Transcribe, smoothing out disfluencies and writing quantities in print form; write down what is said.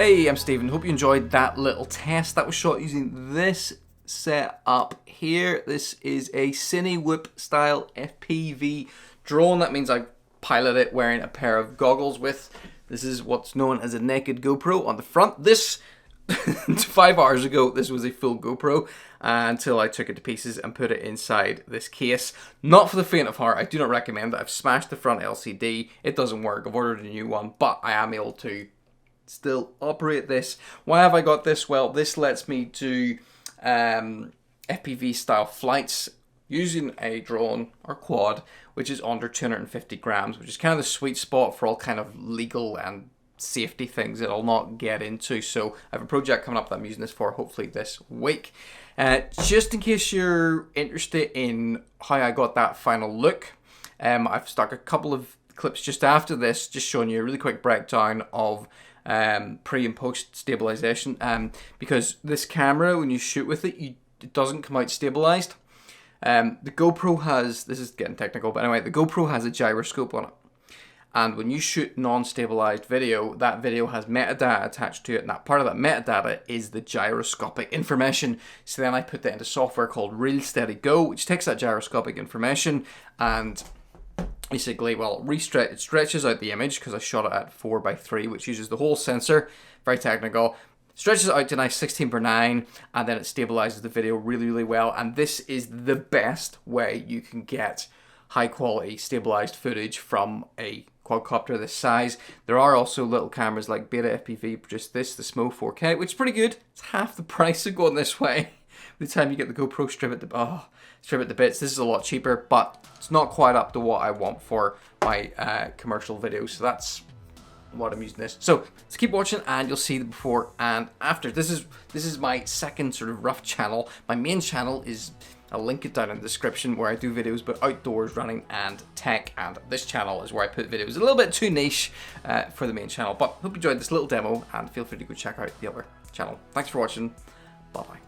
Hey, I'm Stephen. Hope you enjoyed that little test that was shot using this setup here. This is a cinewhoop style FPV drone. That means I pilot it wearing a pair of goggles with. This is what's known as a naked GoPro on the front. This 5 hours ago, this was a full GoPro until I took it to pieces and put it inside this case. Not for the faint of heart. I do not recommend it. I've smashed the front LCD. It doesn't work. I've ordered a new one, but I am able to still operate this. Why have I got this? Well, this lets me do FPV style flights using a drone or quad, which is under 250 grams, which is kind of the sweet spot for all kind of legal and safety things that I'll not get into. So I have a project coming up that I'm using this for, hopefully this week. Just in case you're interested in how I got that final look, I've stuck a couple of clips just after this, just showing you a really quick breakdown of pre and post stabilization, because this camera, when you shoot with it, it doesn't come out stabilized. The GoPro has, this is getting technical, but anyway, the GoPro has a gyroscope on it. And when you shoot non-stabilized video, that video has metadata attached to it, and that part of that metadata is the gyroscopic information. So then I put that into software called Reelsteady GO, which takes that gyroscopic information and basically, well, it stretches out the image, because I shot it at 4:3, which uses the whole sensor, very technical. Stretches it out to a nice 16:9, and then it stabilizes the video really, really well. And this is the best way you can get high quality stabilized footage from a quadcopter this size. There are also little cameras like BetaFPV produce this, the SMO 4K, which is pretty good. It's half the price of going this way. By the time you get the GoPro, strip it to bits. This is a lot cheaper, but it's not quite up to what I want for my commercial videos. So that's what I'm using this. So let's keep watching, and you'll see the before and after. This is my second sort of rough channel. My main channel is, I'll link it down in the description, where I do videos about outdoors, running, and tech. And this channel is where I put videos a little bit too niche for the main channel. But hope you enjoyed this little demo, and feel free to go check out the other channel. Thanks for watching. Bye bye.